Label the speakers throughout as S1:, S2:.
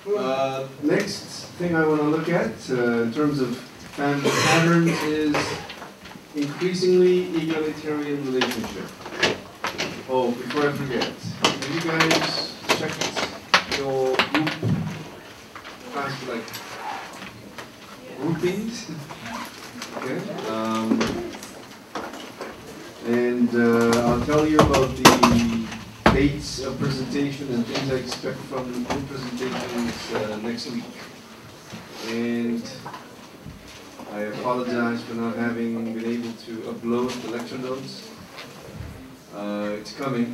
S1: Next thing I want to look at in terms of family patterns is increasingly egalitarian relationship. Oh, before I forget, have you guys checked your group class for like groupings? Okay. And I'll tell you about the dates of presentation and things I expect from the presentations next week. And I apologize for not having been able to upload the lecture notes. It's coming,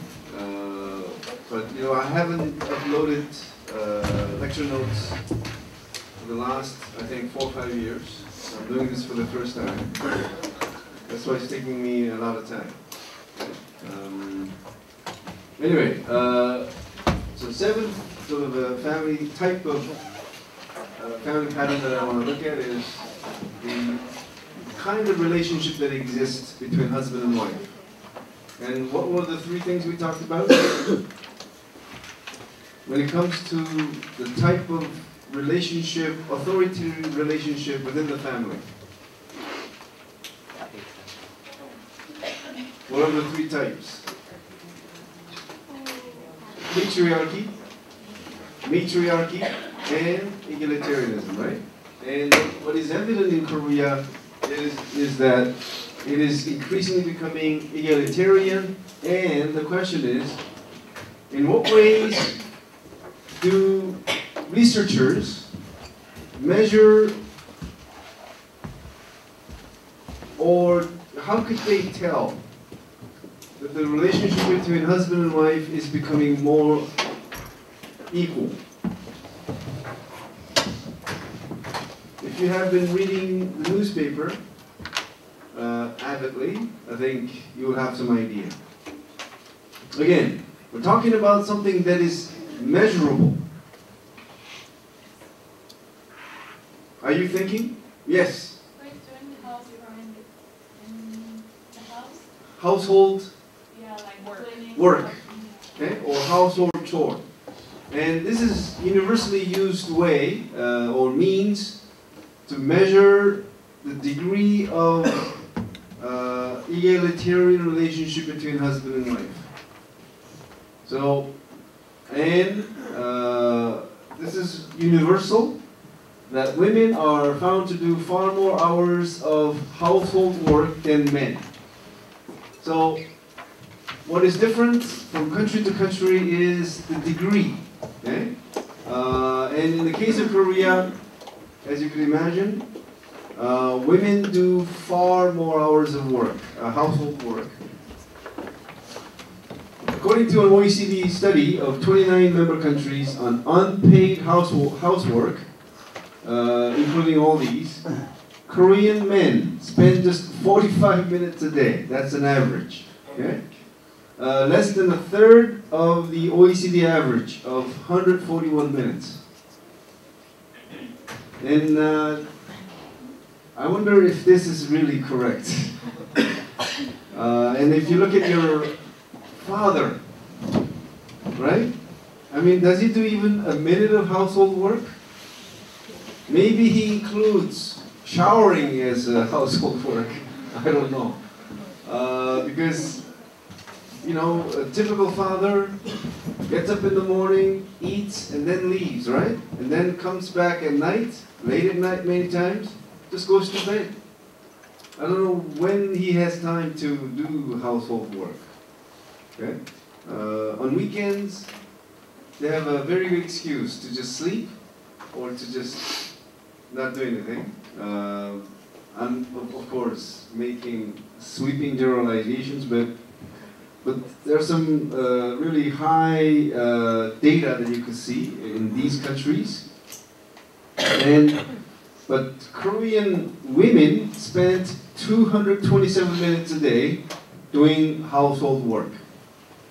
S1: but you know I haven't uploaded lecture notes for the last, I think, 4 or 5 years. So I'm doing this for the first time. That's why it's taking me a lot of time. Anyway, so 7 sort of a family type of family pattern that I want to look at is the kind of relationship that exists between husband and wife. And what were the 3 things we talked about? When it comes to the type of relationship, authoritarian relationship within the family. What are the 3 types? Patriarchy, matriarchy, and egalitarianism, right? And what is evident in Korea is that it is increasingly becoming egalitarian, and the question is, in what ways do researchers measure, or how could they tell that the relationship between husband and wife is becoming more equal? If you have been reading the newspaper avidly, I think you will have some idea. Again, we're talking about something that is measurable. Are you thinking? Yes.
S2: Like doing the house in the house?
S1: Household
S2: Yeah, like
S1: work, okay, or household chore. And this is universally used way or means to measure the degree of egalitarian relationship between husband and wife. So, and this is universal, that women are found to do far more hours of household work than men. So, what is different from country to country is the degree. Okay? And in the case of Korea, as you can imagine, women do far more hours of work, household work. According to an OECD study of 29 member countries on unpaid housework, including all these, Korean men spend just 45 minutes a day. That's an average. Okay? Less than a third of the OECD average of 141 minutes. And I wonder if this is really correct. And if you look at your father, right? I mean, does he do even a minute of household work? Maybe he includes showering as household work. I don't know. Because, you know, a typical father gets up in the morning, eats, and then leaves, right? And then comes back at night, late at night many times, just goes to bed. I don't know when he has time to do household work. Okay? On weekends, they have a very good excuse to just sleep or to just not do anything. I'm, of course, making sweeping generalizations, but there are some really high data that you can see in these countries. But Korean women spend 227 minutes a day doing household work.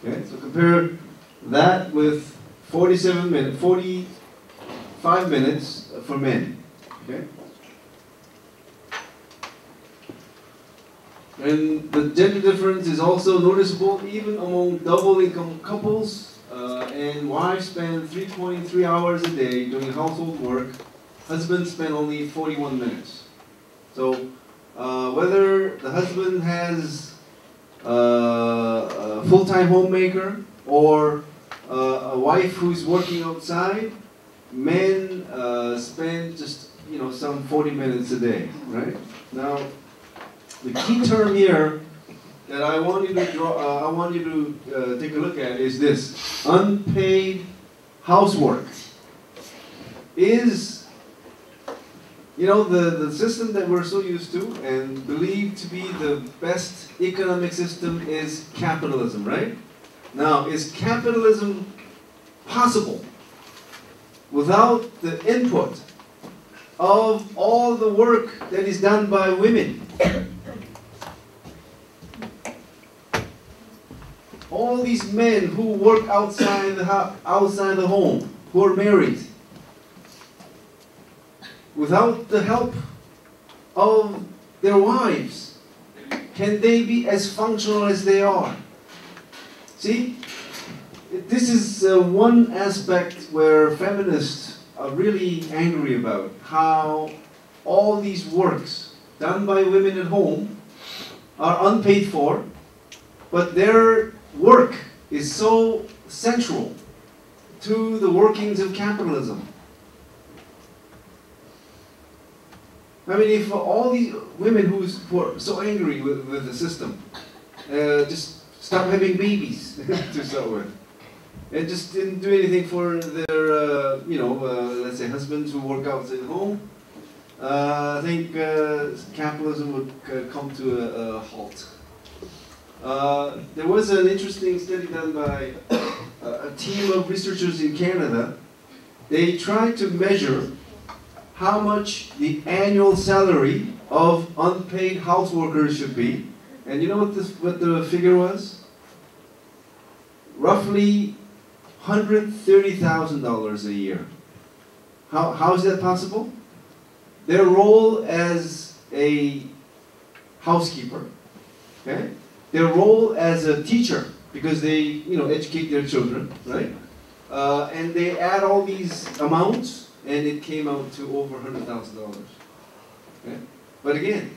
S1: Okay, so compare that with 45 minutes for men. Okay. And the gender difference is also noticeable even among double income couples and wives spend 3.3 hours a day doing household work. Husbands spend only 41 minutes. So whether the husband has a full-time homemaker or a wife who's working outside, men spend just some 40 minutes a day, right? Now, the key term here that I want you to take a look at is this: unpaid housework. Is the system that we're so used to and believed to be the best economic system is capitalism, right? Now, is capitalism possible without the input of all the work that is done by women? All these men who work outside the home, who are married, without the help of their wives, can they be as functional as they are? See, this is one aspect where feminists are really angry about, how all these works done by women at home are unpaid for, but their work is so central to the workings of capitalism. I mean, if all these women who are so angry with the system just stop having babies to start with, and just didn't do anything for their, let's say husbands who work outside the home, I think capitalism would come to a halt. There was an interesting study done by a team of researchers in Canada. They tried to measure how much the annual salary of unpaid house workers should be. And you know what the figure was? Roughly $130,000 a year. How is that possible? Their role as a housekeeper, okay? Their role as a teacher, because they educate their children, right? And they add all these amounts, and it came out to over $100,000. Okay? But again,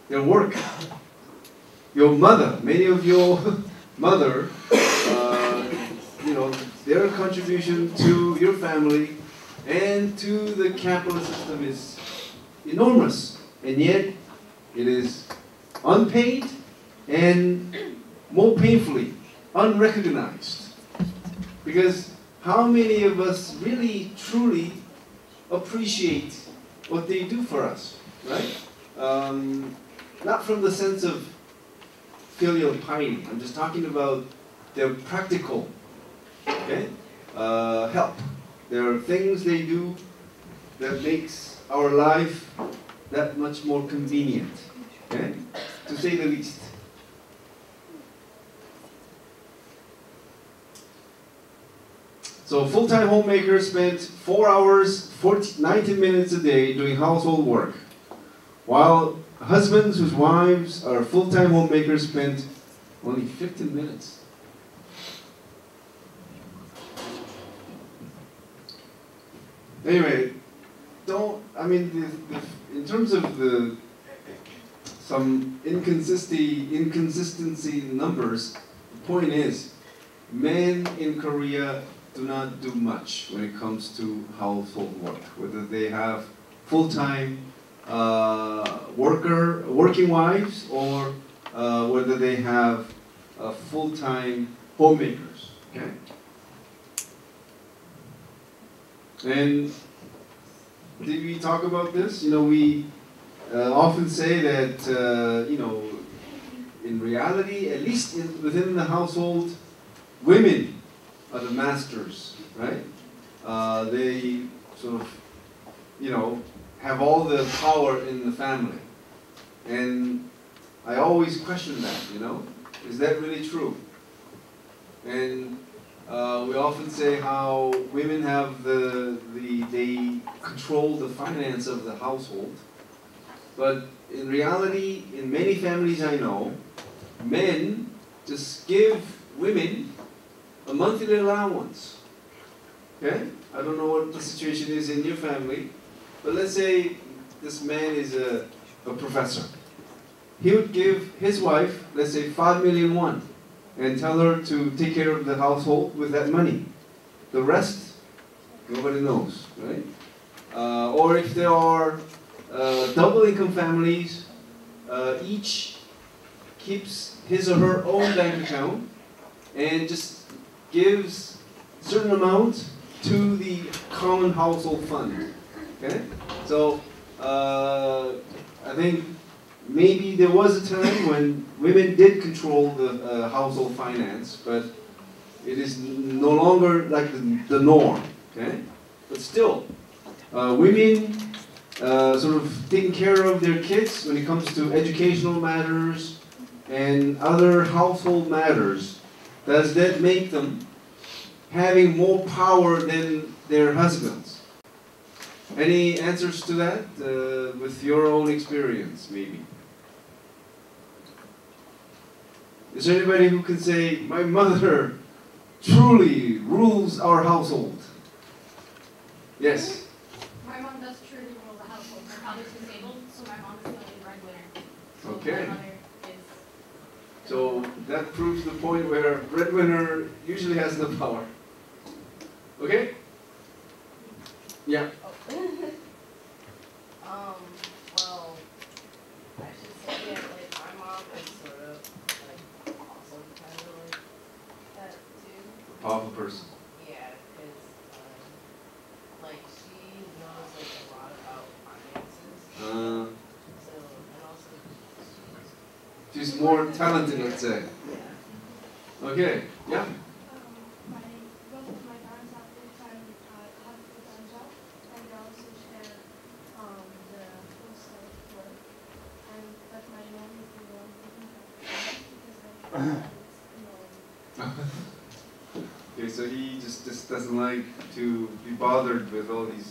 S1: their work. Your mother, many of your mother, their contribution to your family and to the capitalist system is enormous, and yet it is unpaid and more painfully unrecognized. Because how many of us really truly appreciate what they do for us, right? Not from the sense of filial piety. I'm just talking about their practical, help. There are things they do that makes our life that much more convenient, okay? To say the least. So full-time homemakers spent 4 hours, 19 minutes a day doing household work, while husbands whose wives are full-time homemakers spent only 15 minutes. Anyway, in terms of some inconsistency in numbers, the point is, men in Korea do not do much when it comes to household work, whether they have full-time working wives or whether they have full-time homemakers. Okay. And did we talk about this? We often say that in reality, at least within the household, women are the masters, right? They sort of, have all the power in the family. And I always question that, is that really true? And we often say how women have they control the finance of the household. But in reality, in many families I know, men just give women a monthly allowance Okay? I don't know what the situation is in your family, but let's say this man is a professor. He would give his wife, let's say 5 million won, and tell her to take care of the household with that money. The rest, nobody knows, right? Or if there are double income families, each keeps his or her own bank account and just gives a certain amount to the common household fund. Okay? So I think maybe there was a time when women did control the household finance, but it is no longer like the norm. Okay? But still, women sort of taking care of their kids when it comes to educational matters and other household matters, does that make them having more power than their husbands? Any answers to that with your own experience, maybe? Is there anybody who can say, my mother truly rules our household? Yes?
S2: My mom does truly rule the household. My father's disabled, so my mom is the only breadwinner. So
S1: Okay.
S2: my mother is...
S1: So that proves the point where breadwinner usually has the power. Okay? Yeah.
S3: Well, I should say that like my mom is sort of like also kind of like that too.
S1: Powerful person.
S3: Yeah, because like she knows like a lot about finances. So and also
S1: She's more talented, let's say.
S3: yeah.
S1: Okay. Yeah.
S2: Both of my parents have full-time job, and they also share the household work. But my mom is the one taking care of the because
S1: Okay, so he just doesn't like to be bothered with all these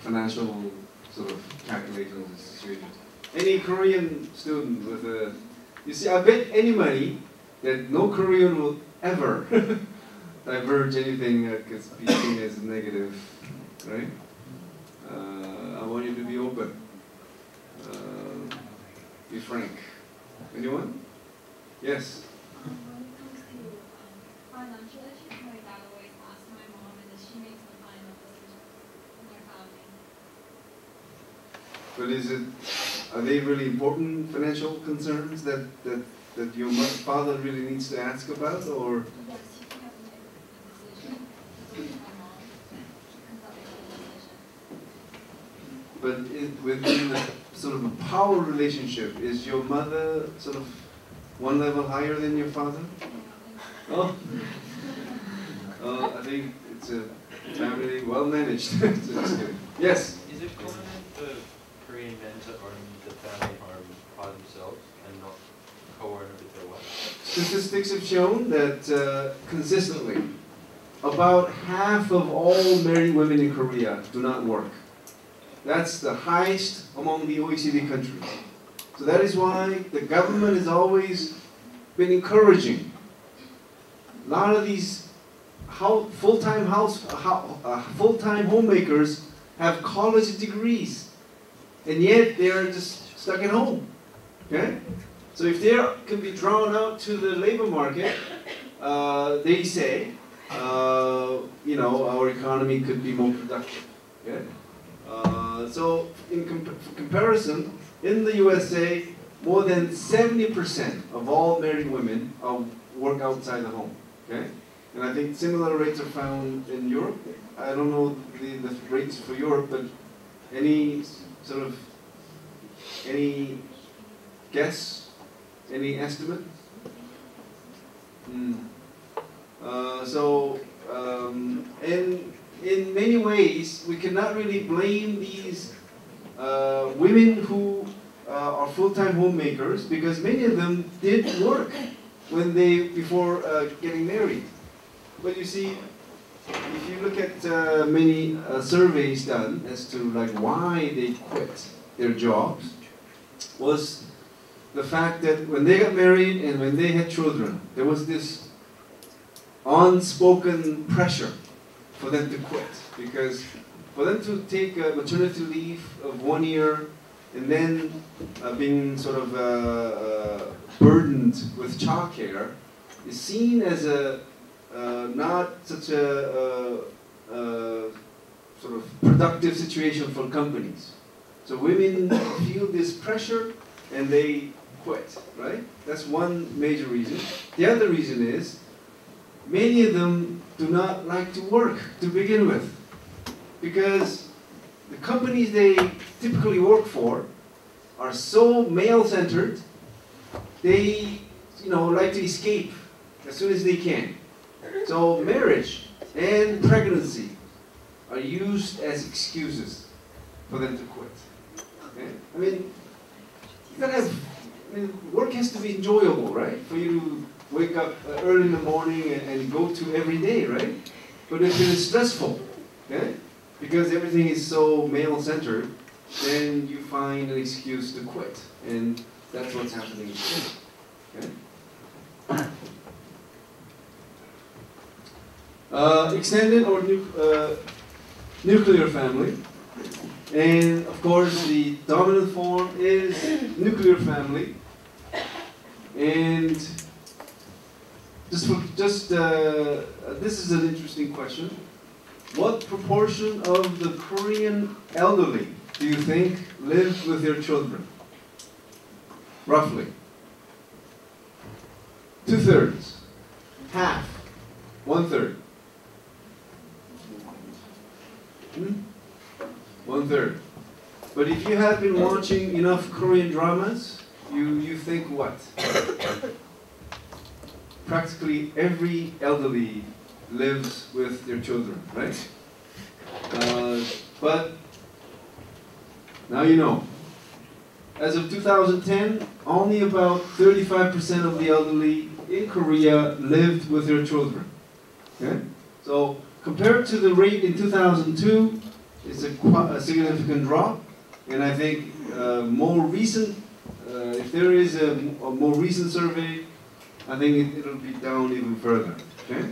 S1: financial sort of calculations and situations. Any Korean student with a, you see, I bet any money that no Korean will ever diverge anything that could be seen as negative, right? I want you to be open. Be frank. Anyone? Yes?
S2: when it comes to financial issues, my dad always asks my mom, and then she makes the final decision in their family.
S1: But are they really important financial concerns that your father really needs to ask about, or?
S2: Yes, she can have make the decision. It's always my mom. She comes up with the decision.
S1: But within the sort of a power relationship, is your mother sort of one level higher than your father? Oh, I think it's a family well managed. So just kidding. Yes.
S4: Is it common for Korean men to own the family home by themselves and not co-own it with their wife?
S1: Statistics have shown that consistently, about half of all married women in Korea do not work. That's the highest among the OECD countries. So that is why the government has always been encouraging a lot of these full-time homemakers have college degrees, and yet they are just stuck at home. Okay? So if they can be drawn out to the labor market, they say, our economy could be more productive. Okay? So in comparison, in the USA, more than 70% of all married women work outside the home. Okay? And I think similar rates are found in Europe. I don't know the rates for Europe, but any guess? Any estimate? In many ways, we cannot really blame these women who are full-time homemakers, because many of them did work before getting married. But you see, if you look at many surveys done as to why they quit their jobs, was the fact that when they got married and when they had children, there was this unspoken pressure for them to quit, because for them to take a maternity leave of 1 year and then being sort of burdened with childcare is seen as a not such a sort of productive situation for companies. So women feel this pressure and they quit, right? That's one major reason. The other reason is many of them do not like to work to begin with, because the companies they typically work for are so male-centered, they like to escape as soon as they can. So marriage and pregnancy are used as excuses for them to quit. Okay? I mean, work has to be enjoyable, right? For you to wake up early in the morning and go to every day, right? But if it is stressful, okay? Because everything is so male-centered, then you find an excuse to quit. And that's what's happening today. Okay? Extended or nuclear family. And of course, the dominant form is nuclear family. And this is an interesting question. What proportion of the Korean elderly do you think live with their children? Roughly. 2/3. Half. 1/3. 1/3. But if you have been watching enough Korean dramas, you think what? Practically every elderly lives with their children, right? But now you know. As of 2010, only about 35% of the elderly in Korea lived with their children. Okay? So compared to the rate in 2002, it's a significant drop. And I think more recent, if there is a more recent survey, I think it'll be down even further. Okay?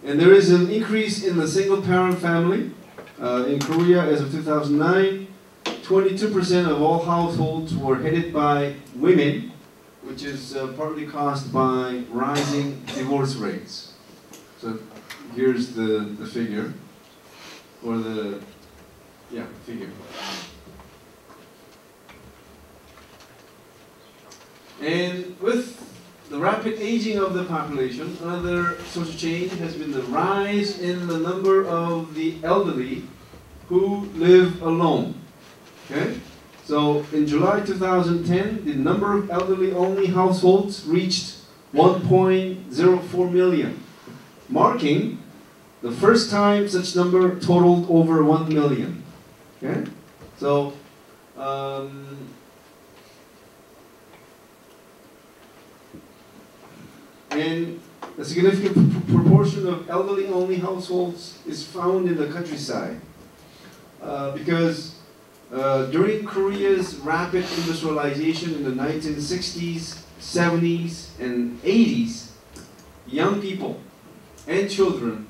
S1: And there is an increase in the single-parent family. In Korea, as of 2009, 22% of all households were headed by women, which is partly caused by rising divorce rates. So here's the figure, or the figure. And with the rapid aging of the population, another social change has been the rise in the number of the elderly who live alone. Okay? So in July 2010, the number of elderly-only households reached 1.04 million, marking the first time such number totaled over 1 million. Okay? So, and a significant proportion of elderly-only households is found in the countryside. Because during Korea's rapid industrialization in the 1960s, 70s, and 80s, young people and children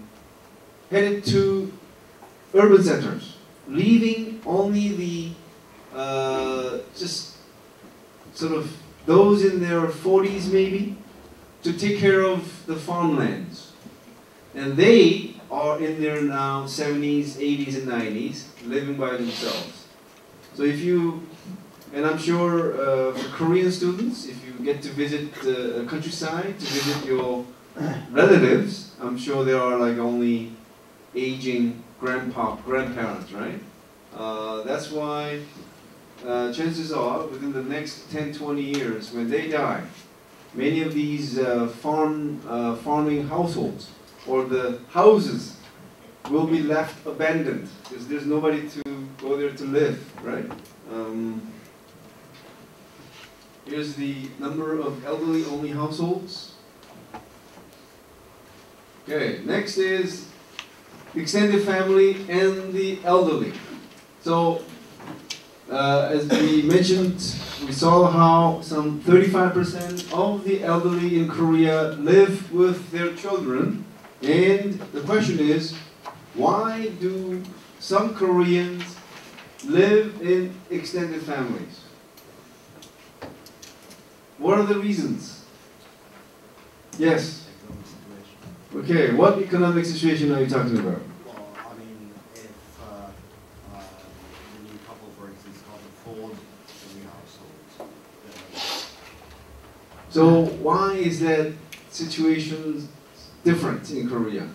S1: headed to urban centers, leaving only the just sort of those in their 40s maybe to take care of the farmlands. And they are in their now 70s, 80s, and 90s, living by themselves. So if you, and I'm sure for Korean students, if you get to visit the countryside, to visit your relatives, I'm sure there are like only aging grandparents, right? That's why chances are within the next 10, 20 years, when they die, many of these farming households or the houses will be left abandoned because there's nobody to go there to live, right? Here's the number of elderly-only households. Okay, next is extended family and the elderly. So, as we mentioned, we saw how some 35% of the elderly in Korea live with their children. And the question is, why do some Koreans live in extended families? What are the reasons? Yes?
S5: Economic situation.
S1: Okay, what economic situation are you talking about?
S5: Well, I mean, if the new couple, for instance, can't afford a new household,
S1: So why is that situation different in Korea?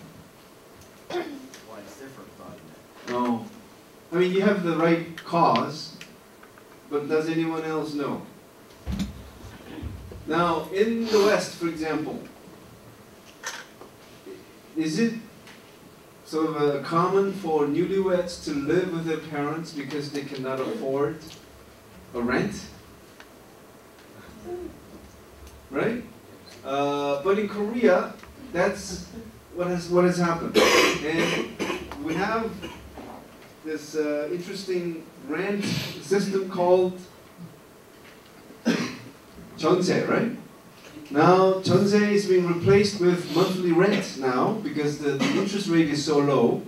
S5: why it's different, but
S1: No. I mean, you have the right cause, but does anyone else know? Now, in the West, for example, is it sort of common for newlyweds to live with their parents because they cannot afford a rent? Right? But in Korea, that's what has happened. And we have this interesting rent system called 전세, right? Now, 전세 is being replaced with monthly rent now because the interest rate is so low.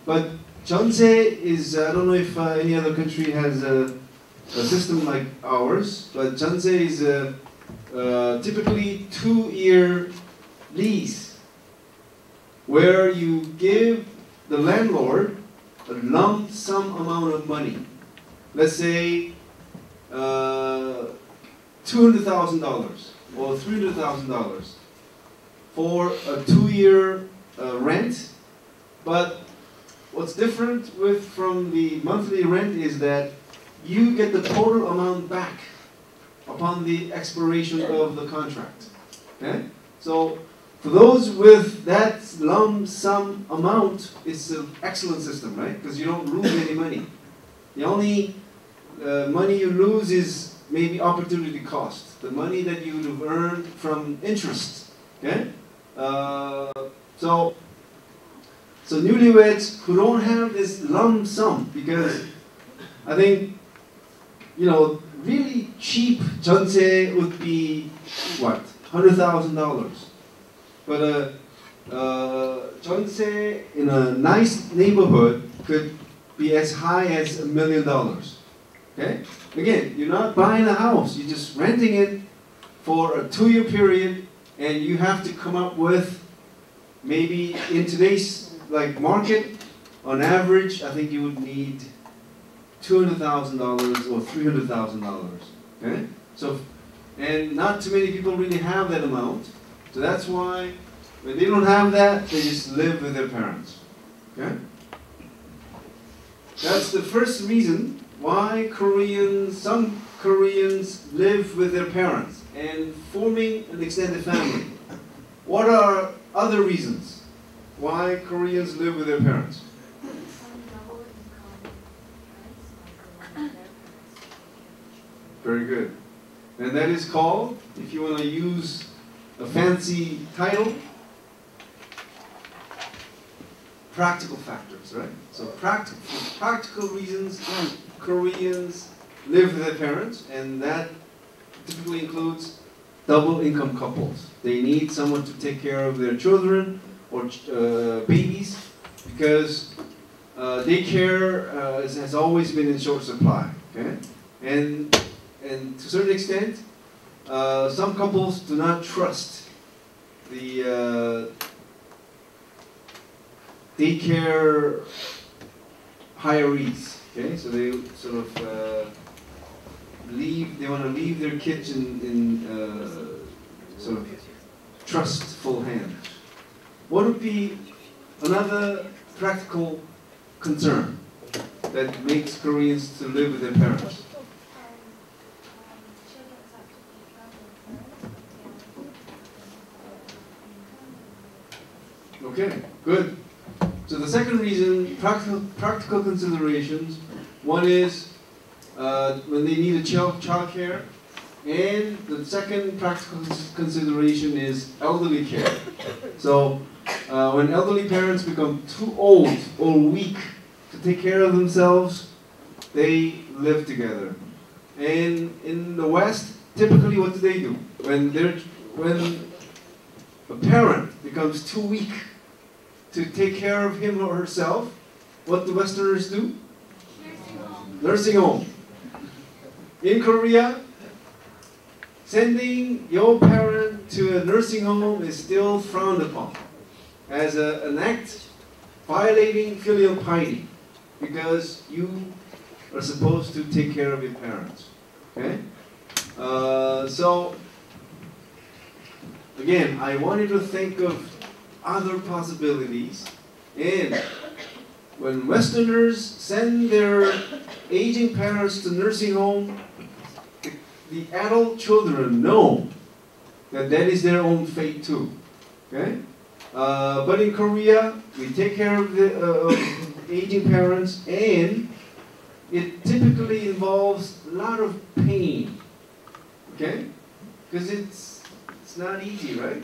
S1: But 전세 is, I don't know if any other country has a system like ours, but 전세 is typically 2-year lease where you give the landlord a lump sum amount of money. Let's say $200,000 or $300,000 for a 2-year rent. But what's different from the monthly rent is that you get the total amount back upon the expiration of the contract. Okay? So for those with that lump sum amount, it's an excellent system, right? Because you don't lose any money. The only money you lose is maybe opportunity cost, the money that you would have earned from interest. Okay? So newlyweds who don't have this lump sum, because I think, really cheap 전세 would be what? $100,000. But 전세 in a nice neighborhood could be as high as $1 million. Okay? Again, you're not buying a house, you're just renting it for a 2-year period, and you have to come up with, maybe in today's market, on average, I think you would need $200,000 or $300,000. Okay? So, and not too many people really have that amount. So that's why when they don't have that, they just live with their parents. Okay? That's the first reason why some Koreans live with their parents and forming an extended family. What are other reasons why Koreans live with their parents? Very good. And that is called, if you want to use a fancy title, practical factors, right? So practical reasons Koreans live with their parents, and that typically includes double income couples. They need someone to take care of their children or babies, because daycare has always been in short supply. Okay? And to a certain extent, some couples do not trust the daycare hirees. Okay, so they sort of they want to leave their kids in sort of trustful hands. What would be another practical concern that makes Koreans to live with their parents? Okay, good. So the second reason, practical considerations. One is when they need a child care, and the second practical consideration is elderly care. So when elderly parents become too old or weak to take care of themselves, they live together. And in the West, typically what do? When a parent becomes too weak to take care of him or herself, what do Westerners do?
S2: Nursing home.
S1: Nursing home. In Korea, sending your parent to a nursing home is still frowned upon as an act violating filial piety, because you are supposed to take care of your parents. Okay? So, again, I want you to think of other possibilities. And when Westerners send their aging parents to nursing home, the adult children know that that is their own fate too. Okay? But in Korea, we take care of the aging parents, and it typically involves a lot of pain. Okay? Because it's not easy, right?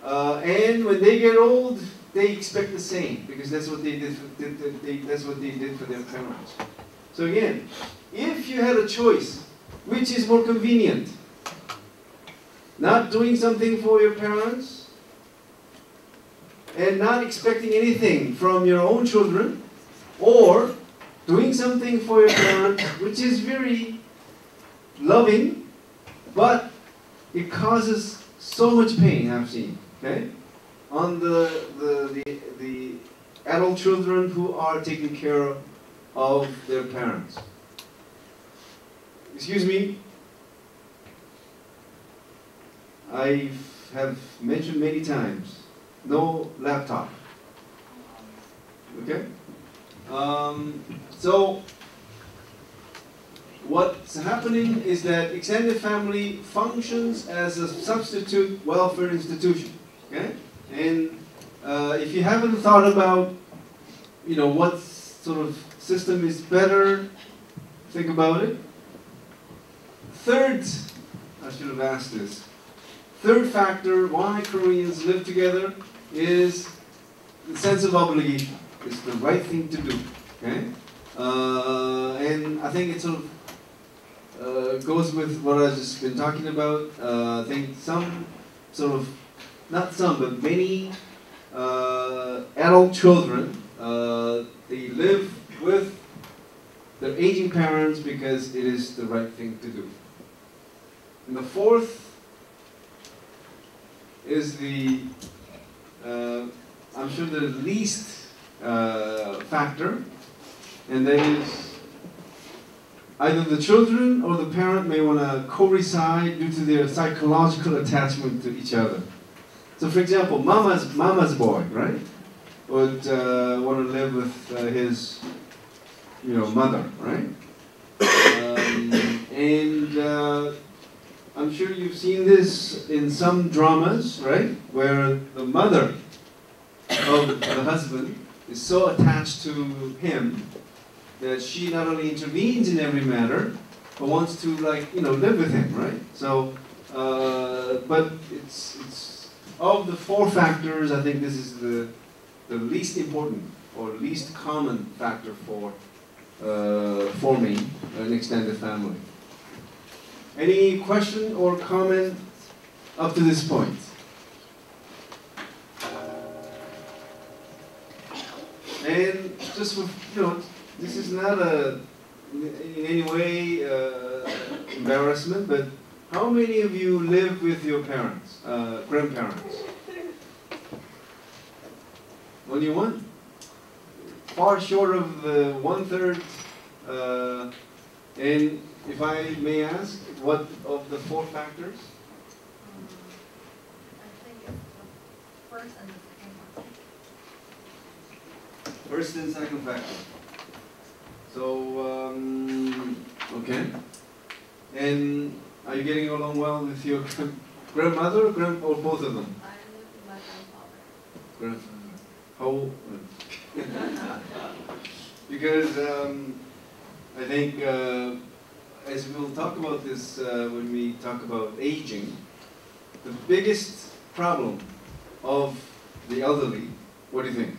S1: And when they get old, they expect the same, because that's what they did. That's what they did for their parents. So again, if you had a choice, which is more convenient? Not doing something for your parents and not expecting anything from your own children, or doing something for your parents, which is very loving, but it causes so much pain, I've seen, okay? On the adult children who are taking care of their parents. Excuse me, I have mentioned many times, no laptop. Okay? So, what's happening is that extended family functions as a substitute welfare institution. Okay? And if you haven't thought about, what sort of system is better, think about it. Third, I should have asked this. Third factor why Koreans live together is the sense of obligation. It's the right thing to do. Okay? And I think it sort of goes with what I've just been talking about. I think some sort of, not some, but many adult children, they live with their aging parents because it is the right thing to do. And the fourth is the, I'm sure the least factor, and that is either the children or the parent may want to co-reside due to their psychological attachment to each other. So for example, mama's boy, right, would want to live with his, mother, right? And I'm sure you've seen this in some dramas, right? Where the mother of the husband is so attached to him that she not only intervenes in every matter, but wants to live with him, right? So, but it's of the four factors, I think this is the least important or least common factor for forming an extended family. Any question or comment up to this point? And just with, this is not in any way embarrassment, but how many of you live with your parents, grandparents? Only one? Far short of the 1/3. And if I may ask, what of the four factors?
S3: I think it's the first and the second one.
S1: First and second factor. So, okay. And are you getting along well with your grandmother or both of them?
S3: I live with my grandfather.
S1: Grandfather. How? Because I think, as we'll talk about this when we talk about aging, the biggest problem of the elderly, what do you think?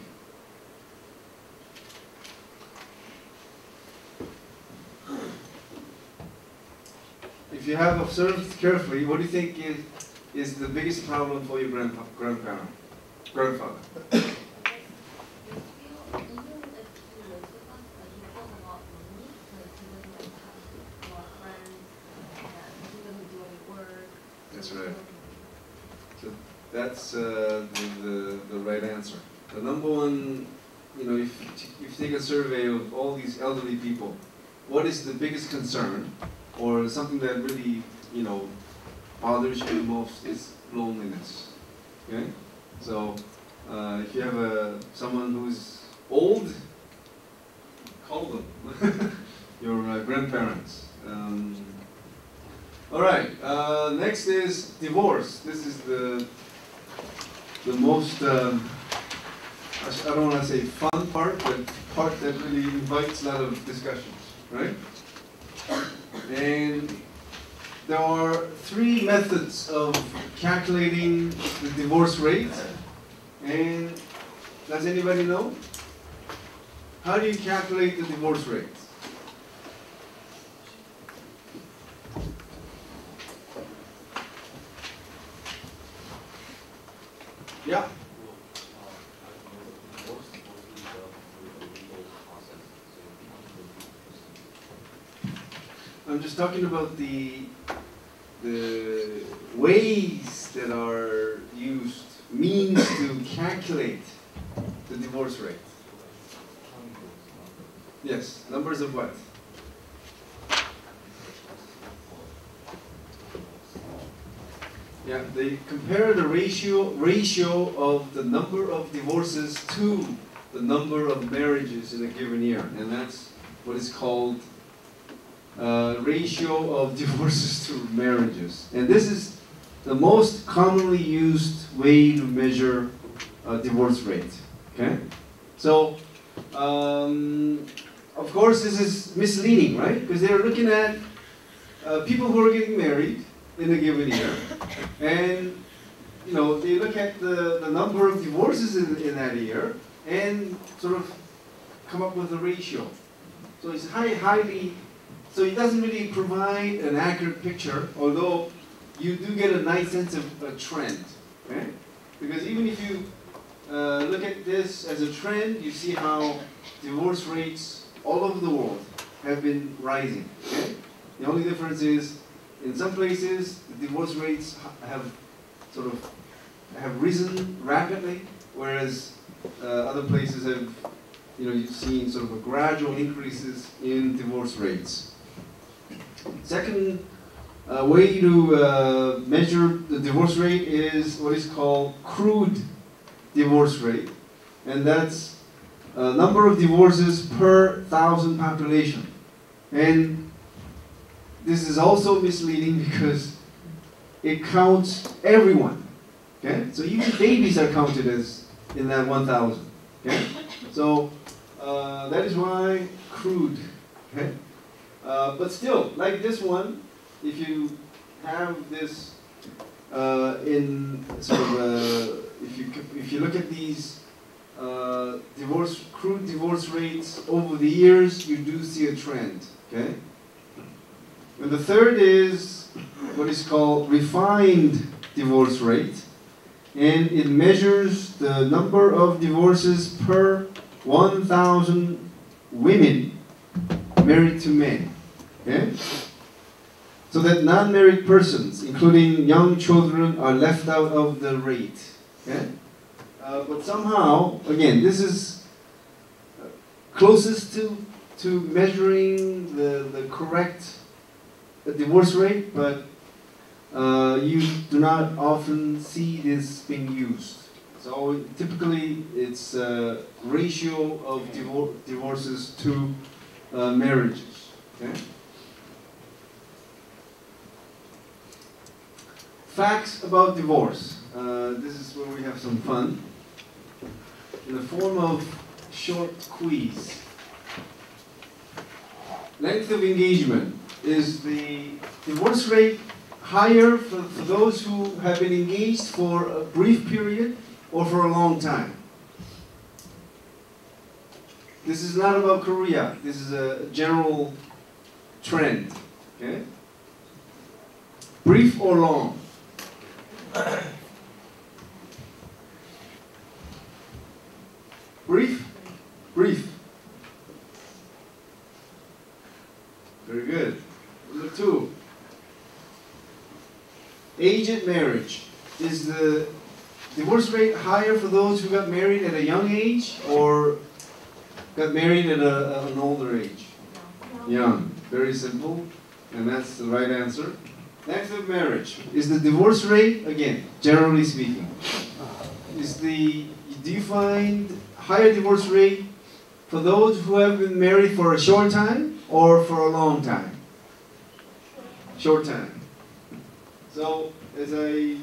S1: If you have observed carefully, what do you think is the biggest problem for your grandfather? That's the right answer. The number one, if you take a survey of all these elderly people, what is the biggest concern, or something that really, bothers you the most is loneliness. Okay? So, if you have someone who's old, call them. Your grandparents. All right. Next is divorce. This is the most I don't want to say fun part, but part that really invites a lot of discussions, right? And there are 3 methods of calculating the divorce rate. And does anybody know? How do you calculate the divorce rate? Yeah. I'm just talking about the ways that are used, means to calculate the divorce rate. Yes, numbers of what? Yeah, they compare the ratio of the number of divorces to the number of marriages in a given year, and that's what is called ratio of divorces to marriages. And this is the most commonly used way to measure divorce rate. Okay, so of course this is misleading, right? Because they're looking at people who are getting married in a given year, and they look at the number of divorces in that year and sort of come up with a ratio. So it's highly, so it doesn't really provide an accurate picture, although you do get a nice sense of a trend, okay? Because even if you look at this as a trend, you see how divorce rates all over the world have been rising, okay? The only difference is, in some places, the divorce rates have risen rapidly, whereas other places have, you've seen sort of a gradual increases in divorce rates. Second way to measure the divorce rate is what is called crude divorce rate, and that's number of divorces per 1,000 population. And this is also misleading because it counts everyone. Okay, so even babies are counted as in that 1,000. Okay, so that is why crude. Okay, but still, like this one, if you have this in sort of if you look at these crude divorce rates over the years, you do see a trend. Okay. And the third is what is called refined divorce rate, and it measures the number of divorces per 1,000 women married to men. Okay? So that non-married persons, including young children, are left out of the rate. Okay? But somehow, again, this is closest to measuring the correct divorce rate, but you do not often see this being used. So typically it's a ratio of divorces to marriages. Okay? Facts about divorce. This is where we have some fun in the form of short quiz. Length of engagement. Is the divorce rate higher for those who have been engaged for a brief period or for a long time? This is not about Korea. This is a general trend. Okay? Brief or long? Brief? Brief. Very good. Number 2. Aged marriage. Is the divorce rate higher for those who got married at a young age or got married at an older age? Young. Very simple. And that's the right answer. Next up, marriage. Is the divorce rate, again, generally speaking, do you find higher divorce rate for those who have been married for a short time or for a long time? Short time. So, as I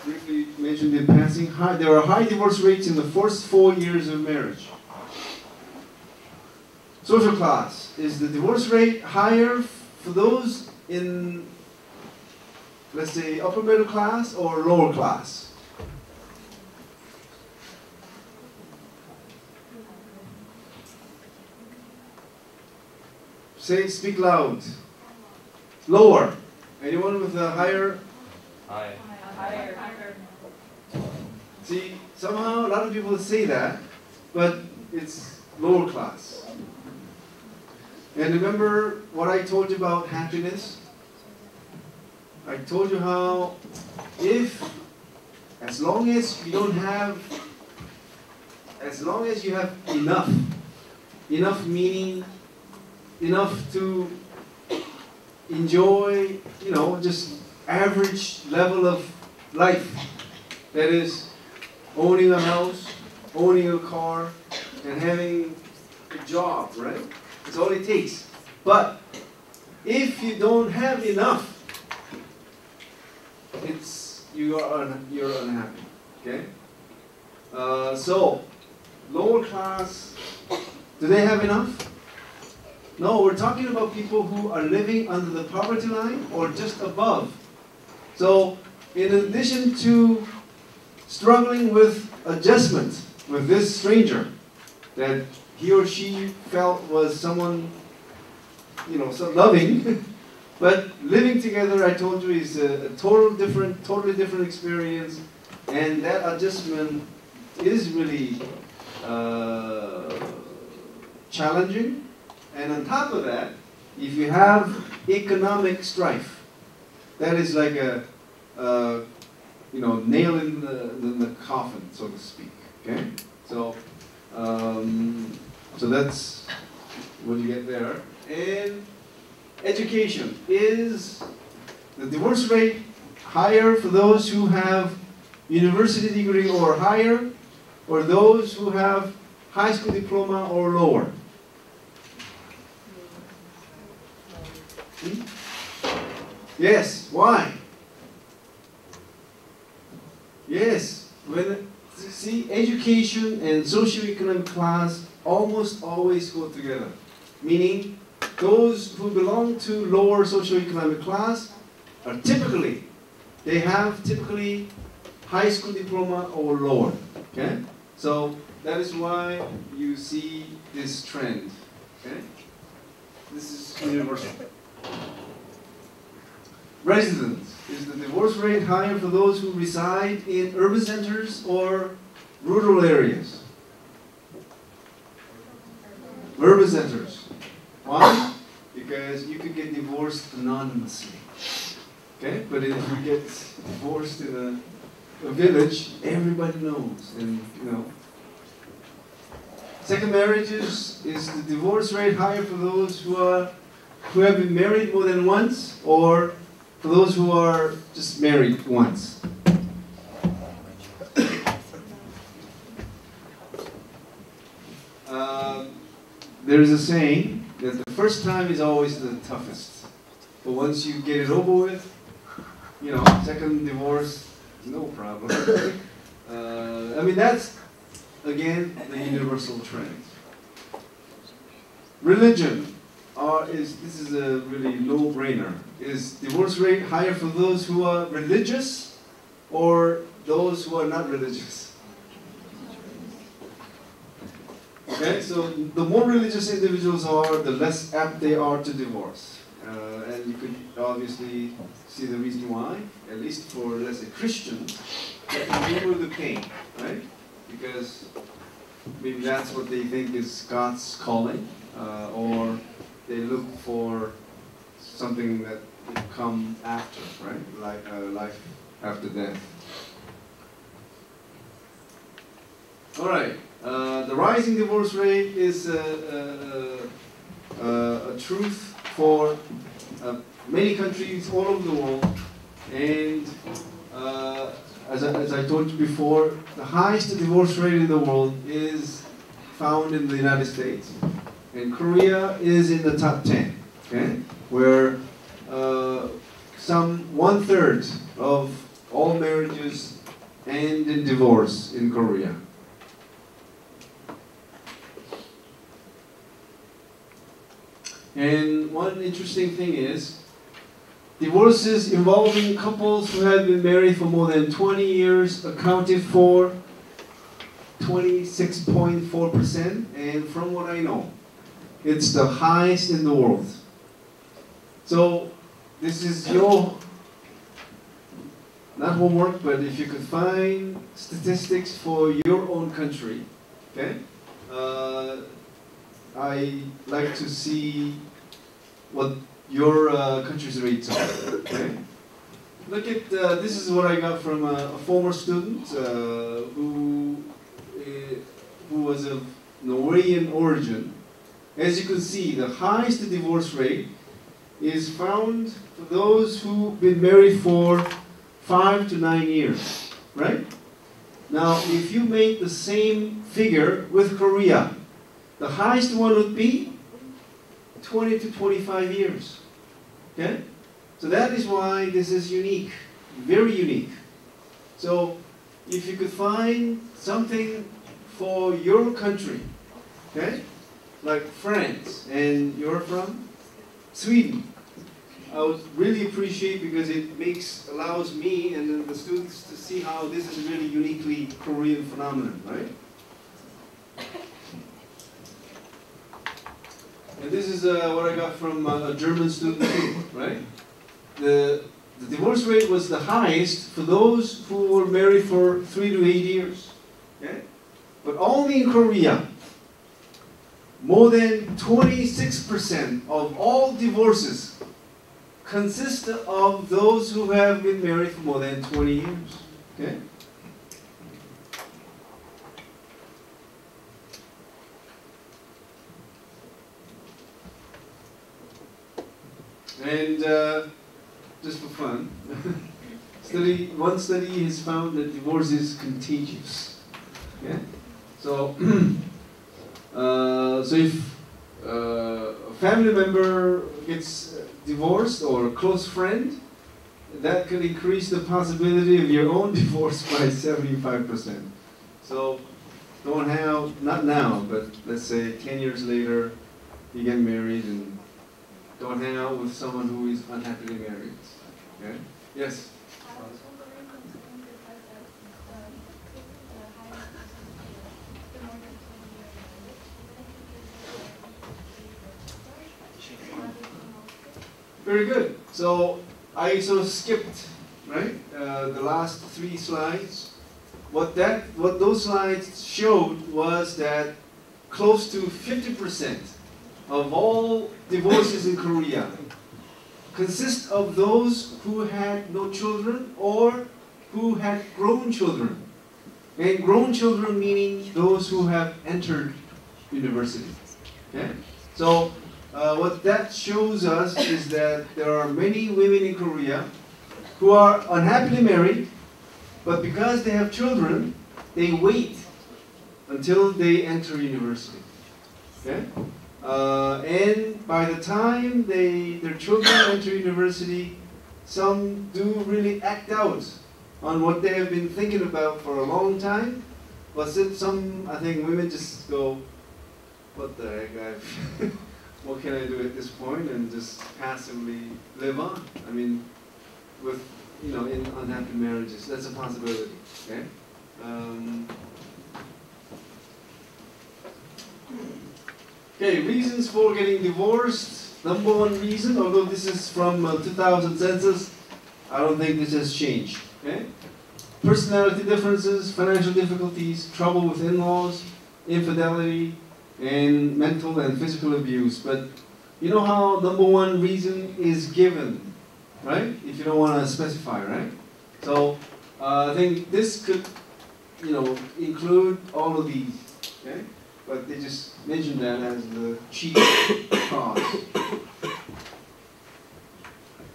S1: briefly mentioned in passing, there are high divorce rates in the first 4 years of marriage. Social class. Is the divorce rate higher for those in, let's say, upper middle class or lower class? Speak loud. Lower. Anyone with a higher?
S4: Higher.
S1: See, somehow a lot of people say that, but it's lower class. And remember what I told you about happiness? I told you how as long as you have enough meaning, enough to enjoy, just average level of life. That is, owning a house, owning a car, and having a job, right? That's all it takes. But if you don't have enough, you're unhappy. Okay? So lower class, do they have enough? No, we're talking about people who are living under the poverty line or just above. So in addition to struggling with adjustment with this stranger that he or she felt was someone, so loving, but living together, I told you, is a totally different experience, and that adjustment is really challenging. And on top of that, if you have economic strife, that is like a nail in the coffin, so to speak. Okay, so that's what you get there. And education, is the divorce rate higher for those who have university degree or higher, or those who have high school diploma or lower? Yes. Why? Yes. See, education and socioeconomic class almost always go together. Meaning, those who belong to lower socioeconomic class are typically high school diploma or lower. Okay? So that is why you see this trend. Okay? This is universal. Residence. Is the divorce rate higher for those who reside in urban centers or rural areas? Urban centers. Why? Because you could get divorced anonymously. Okay? But if you get divorced in a village, everybody knows. And second marriages, is the divorce rate higher for those who have been married more than once, or for those who are just married once? There's a saying that the first time is always the toughest, but once you get it over with, second divorce, no problem. That's, again, the universal trend. Religion. This is a really no-brainer. Is divorce rate higher for those who are religious or those who are not religious? Okay, so the more religious individuals are, the less apt they are to divorce. And you could obviously see the reason why, at least for, let's say, Christians, they endure the pain, right? Because maybe that's what they think is God's calling, or they look for something that will come after, right? Like life after death. All right. The rising divorce rate is a truth for many countries all over the world, and as I told you before, the highest divorce rate in the world is found in the United States, and Korea is in the top 10. Okay, where some 1/3 of all marriages end in divorce in Korea. And one interesting thing is, divorces involving couples who have been married for more than 20 years accounted for 26.4%, and from what I know, it's the highest in the world. So this is your, not homework, but if you could find statistics for your own country, okay? I like to see what your country's rates are. Okay? Look at this is what I got from a former student who was of Norwegian origin. As you can see, the highest divorce rate is found for those who've been married for 5 to 9 years, right? Now, if you make the same figure with Korea, the highest one would be 20 to 25 years. Okay? So that is why this is unique, very unique. So if you could find something for your country, okay? Like France, and you're from Sweden, I would really appreciate, because it allows me and then the students to see how this is really uniquely Korean phenomenon, right? And this is what I got from a German student too, right? The divorce rate was the highest for those who were married for 3 to 8 years, okay? But only in Korea, more than 26% of all divorces consist of those who have been married for more than 20 years, okay? And just for fun, one study has found that divorce is contagious. Yeah? So, so if a family member gets divorced or a close friend, that could increase the possibility of your own divorce by 75%. So don't have, not now, but let's say 10 years later, you get married and don't hang out with someone who is unhappily married. Okay? Yes?
S2: I was wondering concerning the fact that the higher the more than 20 year marriage,
S1: Very good. So I sort of skipped, right, the last 3 slides. What those slides showed was that close to 50% of all divorces in Korea consist of those who had no children or who had grown children. And grown children meaning those who have entered university. Okay? So what that shows us is that there are many women in Korea who are unhappily married, but because they have children, they wait until they enter university. Okay? And by the time their children enter university, some do really act out on what they have been thinking about for a long time. But some, I think women just go, what the heck, what can I do at this point, and just passively live on. I mean, with, in unhappy marriages, that's a possibility, okay? Okay, reasons for getting divorced. Number 1 reason, although this is from 2000 census, I don't think this has changed. Okay? Personality differences, financial difficulties, trouble with in-laws, infidelity, and mental and physical abuse. But you know how number 1 reason is given, right? If you don't want to specify, right? So I think this could include all of these. Okay? But they just mention that as the chief cause.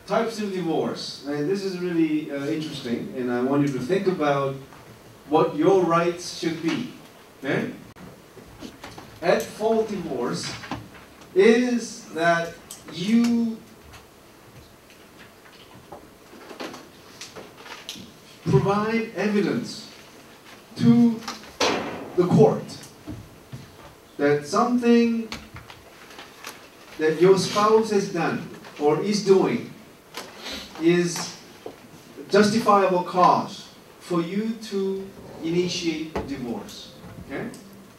S1: Types of divorce. And this is really interesting, and I want you to think about what your rights should be. Okay? At-fault divorce is that you provide evidence to the court that something that your spouse has done or is doing is justifiable cause for you to initiate divorce. Okay?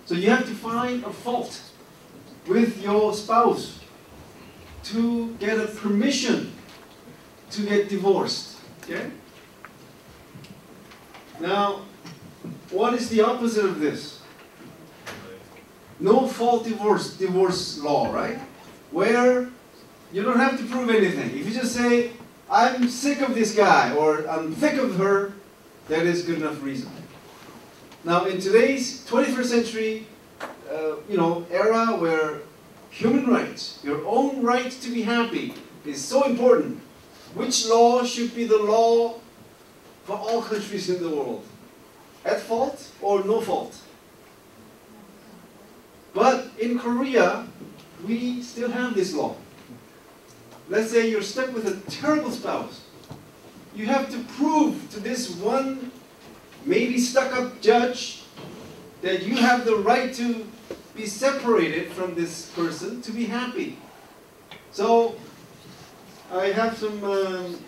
S1: So you have to find a fault with your spouse to get a permission to get divorced. Okay? Now, what is the opposite of this? No-fault divorce law, right? Where you don't have to prove anything. If you just say, I'm sick of this guy, or I'm sick of her, that is good enough reason. Now, in today's 21st century, era where human rights, your own right to be happy, is so important, which law should be the law for all countries in the world? At fault or no fault? But in Korea, we still have this law. Let's say you're stuck with a terrible spouse. You have to prove to this one maybe stuck-up judge that you have the right to be separated from this person to be happy. So I have some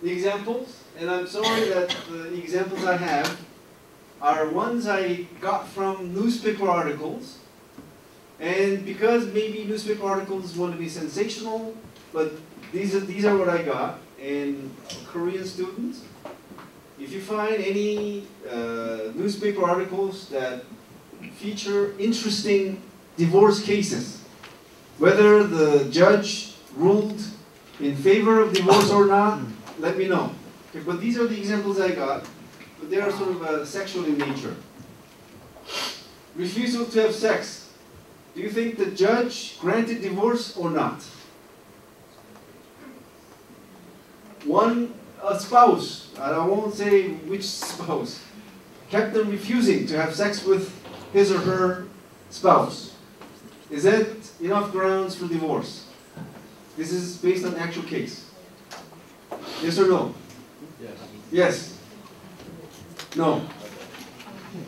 S1: examples, and I'm sorry that the examples I have are ones I got from newspaper articles. And because maybe newspaper articles want to be sensational, but these are what I got. And Korean students, if you find any newspaper articles that feature interesting divorce cases, whether the judge ruled in favor of divorce or not, let me know. Okay, but these are the examples I got, but they are sort of sexual in nature. Refusal to have sex. Do you think the judge granted divorce or not? A spouse, I won't say which spouse, kept them refusing to have sex with his or her spouse. Is that enough grounds for divorce? This is based on actual case. Yes or no?
S4: Yes.
S1: Yes. No.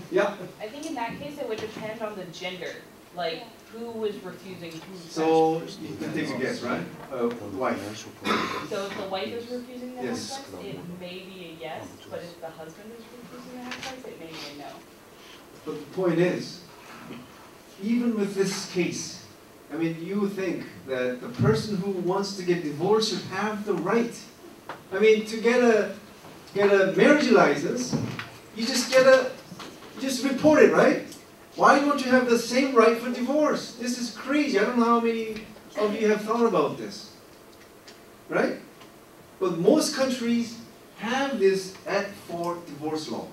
S1: Yeah.
S3: I think in that case it would depend on the gender, like who was refusing who.
S1: So you can take a guess, right? Wife.
S3: So if the wife is refusing to have
S1: Yes.
S3: sex, it may be a yes, but if the husband is refusing to have sex, it may be a no.
S1: But the point is, even with this case, I mean, you think that the person who wants to get divorced should have the right. I mean, to get a marriage license, you just report it, right? Why don't you have the same right for divorce? This is crazy. I don't know how many of you have thought about this, right? But most countries have this at-fault divorce law.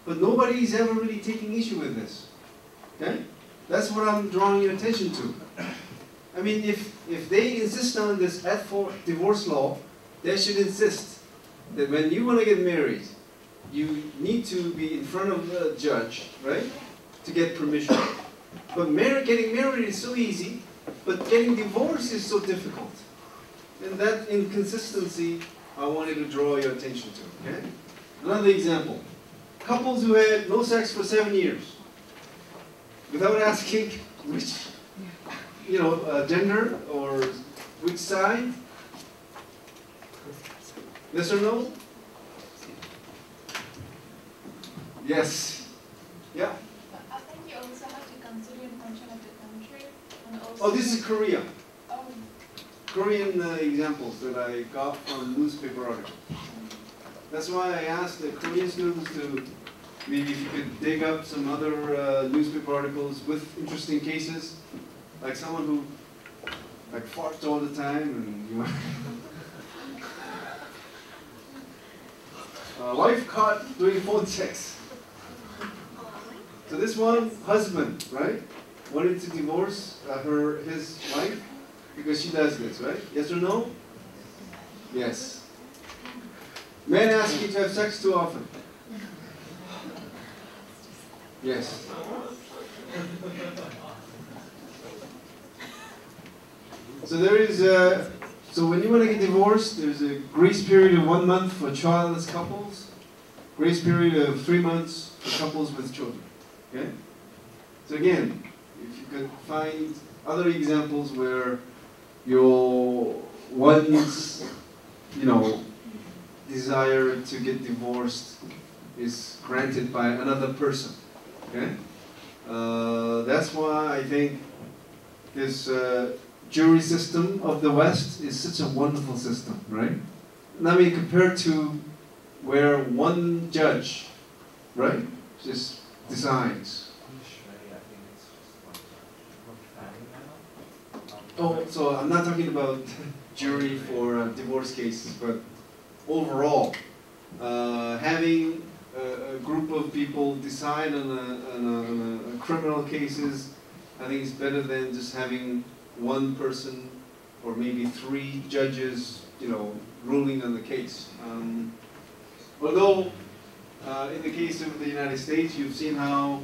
S1: But nobody is ever really taking issue with this. Okay? That's what I'm drawing your attention to. I mean, if they insist on this at-fault divorce law, they should insist that when you want to get married, you need to be in front of a judge, right, to get permission. But getting married is so easy, but getting divorced is so difficult. And that inconsistency I wanted to draw your attention to. Okay? Another example. Couples who had no sex for 7 years without asking which gender or which side. Yes or no? Yes. Yeah.
S2: I think you also have to consider in function of the country and also.
S1: Oh, this is Korea.
S2: Oh,
S1: Korean examples that I got from newspaper articles. That's why I asked the Korean students to maybe if you could dig up some other newspaper articles with interesting cases, like someone who farts all the time and Wife caught doing phone sex. So this one, husband, right, wanted to divorce his wife because she does this, right? Yes or no? Yes. Men ask you to have sex too often. Yes. So there is a, so when you want to get divorced, there's a grace period of 1 month for childless couples, grace period of 3 months for couples with children. Okay? So again, if you could find other examples where your one's, desire to get divorced is granted by another person. Okay? That's why I think this jury system of the West is such a wonderful system, right? I mean, compared to where one judge, right, just decides. Oh, so I'm not talking about jury for divorce cases, but overall, having a group of people decide on a criminal cases, I think it's better than just having one person or maybe 3 judges, ruling on the case. Although, in the case of the United States, you've seen how,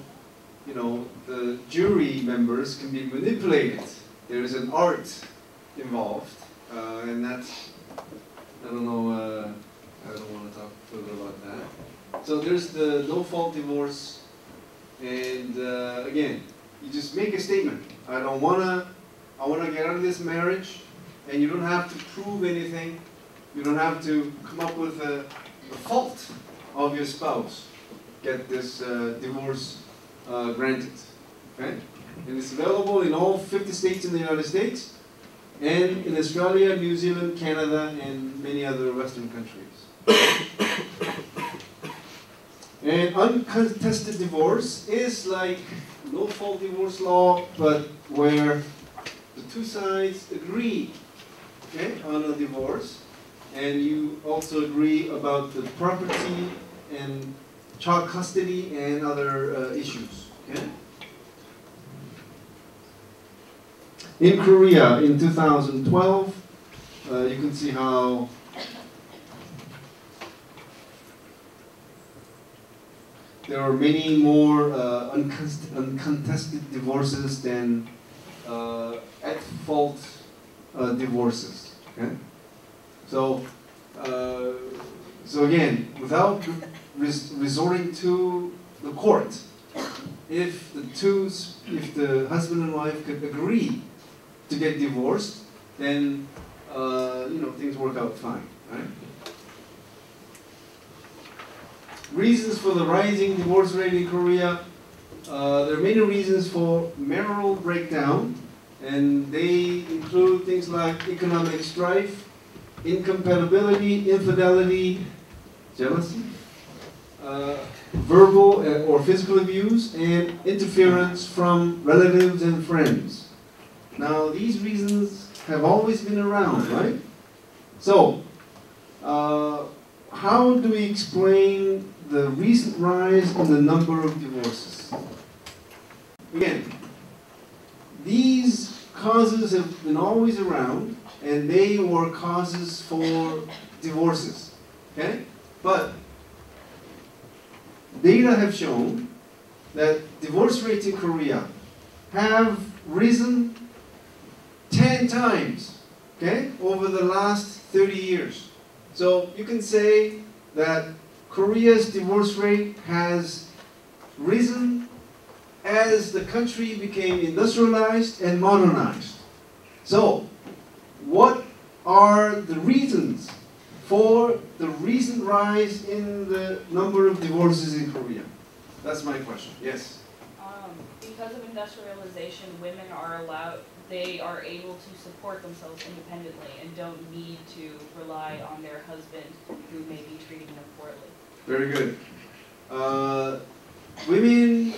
S1: the jury members can be manipulated. There is an art involved, and that's, I don't know, I don't want to talk further about that. So there's the NoFault Divorce, and again, you just make a statement. I want to get out of this marriage, and you don't have to prove anything. You don't have to come up with a fault of your spouse. Get this divorce granted. Okay? And it's available in all 50 states in the United States, and in Australia, New Zealand, Canada, and many other Western countries. And uncontested divorce is like no-fault divorce law, but where the 2 sides agree, okay, on a divorce, and you also agree about the property and child custody and other issues. Okay? In Korea, in 2012, you can see how there are many more uncontested divorces than at-fault divorces. Okay? So again, without resorting to the court, if the husband and wife could agree to get divorced, then things work out fine, right? Reasons for the rising divorce rate in Korea. There are many reasons for marital breakdown, and they include things like economic strife, incompatibility, infidelity, jealousy, verbal or physical abuse, and interference from relatives and friends. Now, these reasons have always been around, right? So, how do we explain the recent rise in the number of divorces? Again, these causes have been always around, and they were causes for divorces. Okay? But data have shown that divorce rates in Korea have risen 10 times, okay, over the last 30 years. So you can say that Korea's divorce rate has risen as the country became industrialized and modernized. So, what are the reasons for the recent rise in the number of divorces in Korea? That's my question. Yes?
S3: Because of industrialization, women they are able to support themselves independently and don't need to rely on their husband who may be treating them poorly.
S1: Very good. Many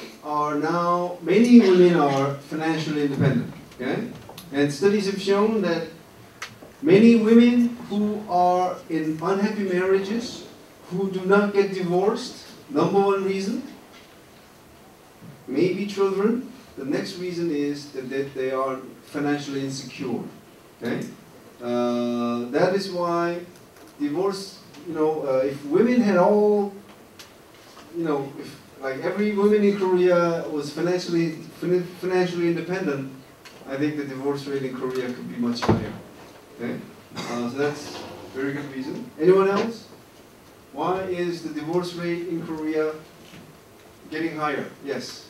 S1: women are financially independent, okay? And studies have shown that many women who are in unhappy marriages, who do not get divorced, number one reason, maybe children. The next reason is that they are financially insecure. Okay, that is why divorce. If women had all, if like every woman in Korea was financially independent, I think the divorce rate in Korea could be much higher. Okay, so that's a very good reason. Anyone else? Why is the divorce rate in Korea getting higher? Yes.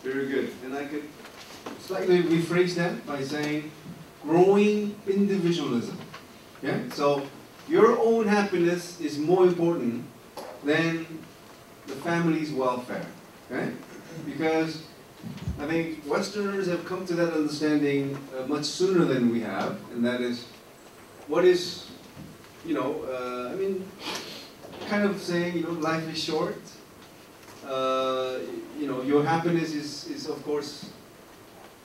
S1: Very good. And I could slightly rephrase that by saying growing individualism. Yeah? So your own happiness is more important than the family's welfare. Okay? Because I think Westerners have come to that understanding much sooner than we have, and that is what is, kind of saying, life is short. Your happiness is of course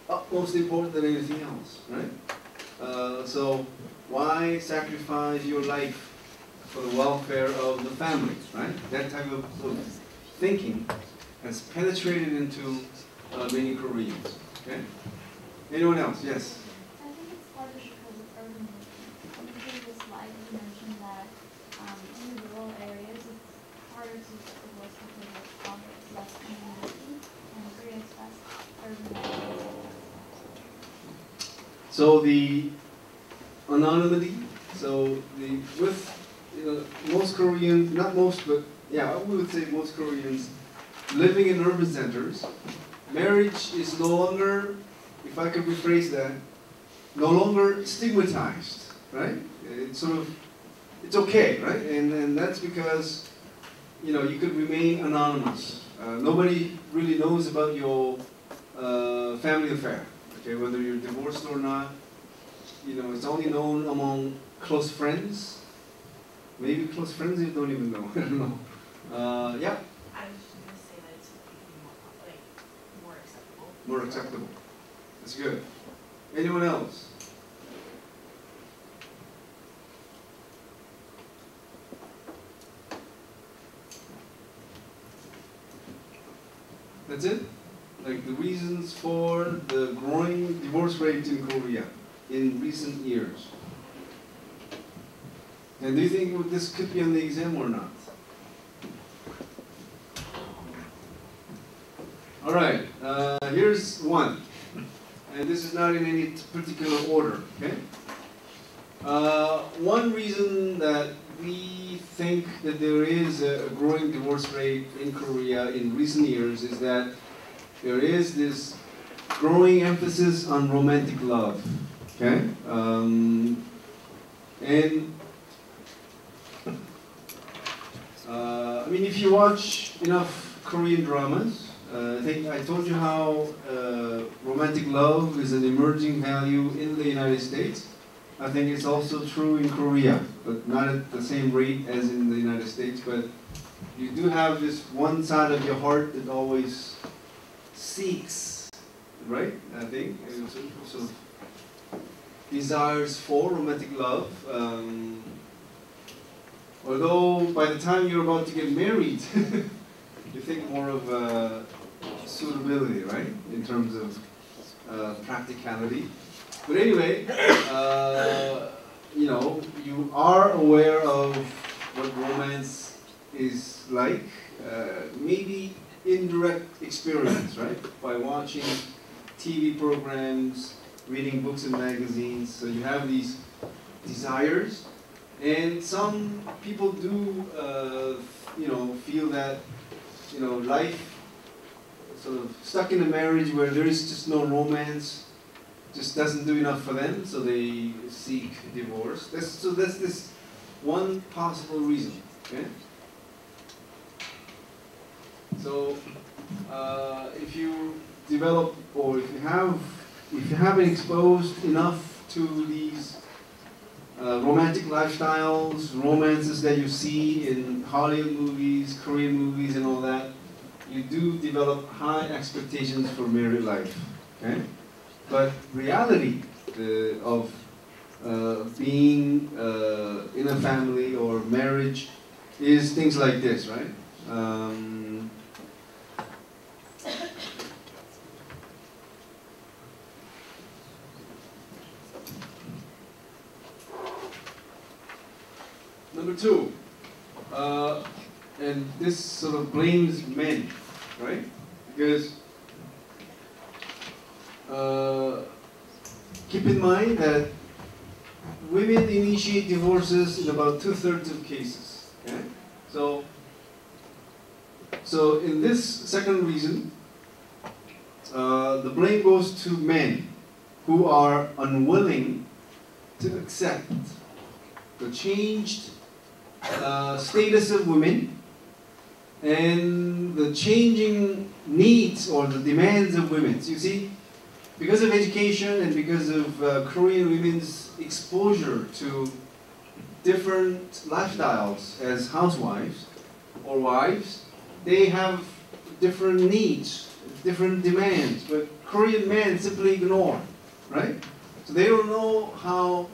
S1: utmost important than anything else, right? So why sacrifice your life for the welfare of the family, right? That type of thinking has penetrated into many Koreans. Okay. Anyone else? Yes.
S2: I think it's partly because of urbanization. In the previous slide, you mentioned that in the rural areas, it's harder to divorce because of conflicts, less community, and Korea is less urbanization.
S1: So the anonymity. So most Koreans, not most, but yeah, we would say most Koreans living in urban centers, marriage is no longer, if I could rephrase that, no longer stigmatized, right? It's it's okay, right? And that's because, you could remain anonymous. Nobody really knows about your family affair, okay? Whether you're divorced or not, it's only known among close friends. Maybe close friends you don't even know. I don't know. Yeah.
S6: I was just going to say that it's more acceptable.
S1: More acceptable. That's good. Anyone else? That's it? Like the reasons for the growing divorce rate in Korea in recent years. And do you think this could be on the exam or not? All right, here's one. And this is not in any particular order, okay? One reason that we think that there is a growing divorce rate in Korea in recent years is that there is this growing emphasis on romantic love, okay? If you watch enough Korean dramas, I think I told you how romantic love is an emerging value in the United States. I think it's also true in Korea, but not at the same rate as in the United States. But you do have this one side of your heart that always seeks, right? I think sort of desires for romantic love. Although by the time you're about to get married, you think more of suitability, right? In terms of practicality. But anyway, you are aware of what romance is like, maybe indirect experience, right? By watching TV programs, reading books and magazines, so you have these desires. And some people do, feel that, life sort of stuck in a marriage where there is just no romance, just doesn't do enough for them, so they seek divorce. That's this one possible reason. Okay. So if you develop, or if you have been exposed enough to these romantic lifestyles, romances that you see in Hollywood movies, Korean movies and all that, you do develop high expectations for married life, okay? But reality of being in a family or marriage is things like this, right? Number two, and this sort of blames men, right? Because keep in mind that women initiate divorces in about 2/3 of cases. Okay? So in this second reason, the blame goes to men who are unwilling to accept the changed status of women and the changing needs or the demands of women. So you see, because of education and because of Korean women's exposure to different lifestyles as housewives or wives, they have different needs, different demands, but Korean men simply ignore, right? So they don't know how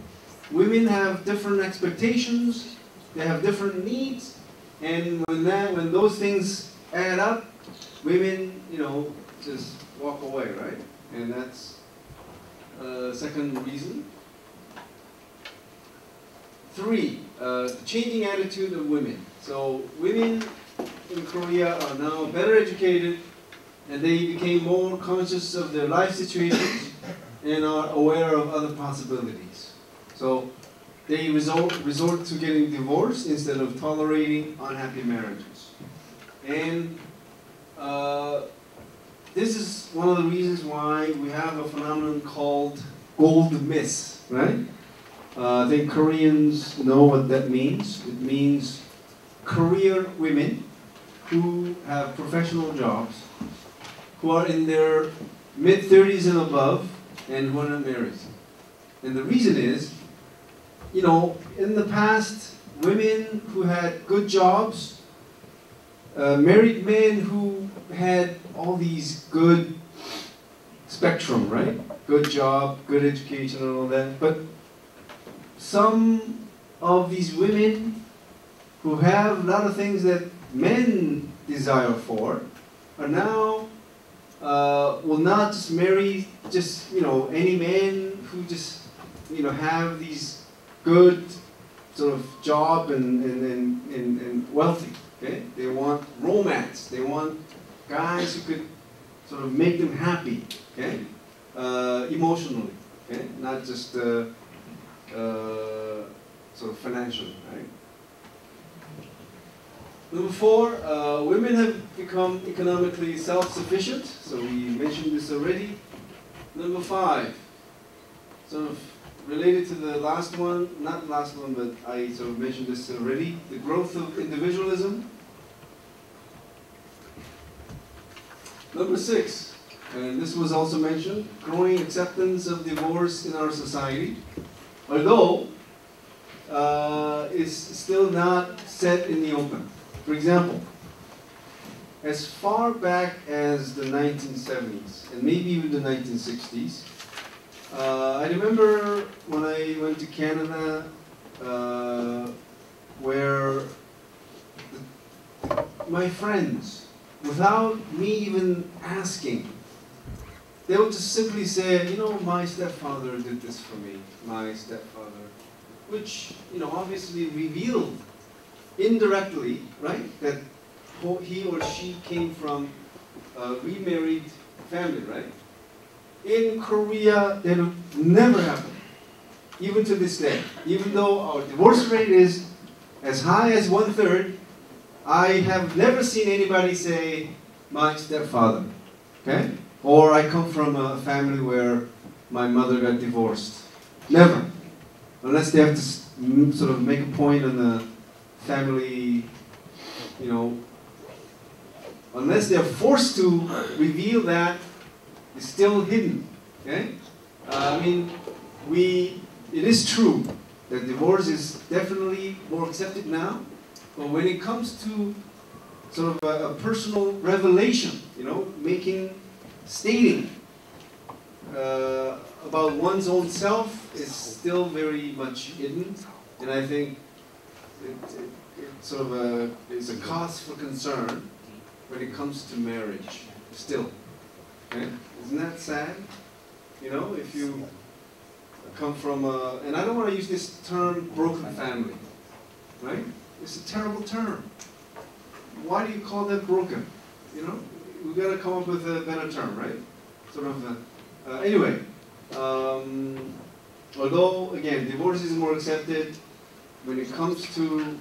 S1: women have different expectations, they have different needs, and when those things add up, women, just walk away, right? And that's second reason. Three, the changing attitude of women. So women in Korea are now better educated, and they became more conscious of their life situations and are aware of other possibilities. So they resort to getting divorced instead of tolerating unhappy marriages. And this is one of the reasons why we have a phenomenon called gold miss, right? I think Koreans know what that means. It means career women who have professional jobs, who are in their mid-30s and above, and who are not married. And the reason is, in the past, women who had good jobs, married men who had all these good spectrum, right? Good job, good education and all that. But some of these women who have a lot of things that men desire for are now will not just marry any man who just have these good sort of job and wealthy. Okay, they want romance. They want guys who could sort of make them happy. Okay, emotionally. Okay, not just sort of financially. Right. Number four, women have become economically self-sufficient. So we mentioned this already. Number five, sort of related to the last one, not the last one, but I sort of mentioned this already, the growth of individualism. Number six, and this was also mentioned, growing acceptance of divorce in our society, although it's still not set in the open. For example, as far back as the 1970s, and maybe even the 1960s, I remember when I went to Canada, where my friends, without me even asking, they would just simply say, my stepfather did this for me, my stepfather, which, obviously revealed indirectly, right, that he or she came from a remarried family, right? In Korea, that would never happen, even to this day. Even though our divorce rate is as high as 1/3, I have never seen anybody say, my stepfather, okay? Or I come from a family where my mother got divorced. Never. Unless they have to sort of make a point on the family, unless they're forced to reveal that, it's still hidden, okay? It is true that divorce is definitely more accepted now. But when it comes to sort of a personal revelation, you know, stating about one's own self is still very much hidden, and I think it sort of is a cause for concern when it comes to marriage still. Okay? Isn't that sad? You know, if you come from and I don't want to use this term broken family, right? It's a terrible term. Why do you call that broken? You know, we got to come up with a better term, right? Sort of. Anyway, although again, divorce is more accepted when it comes to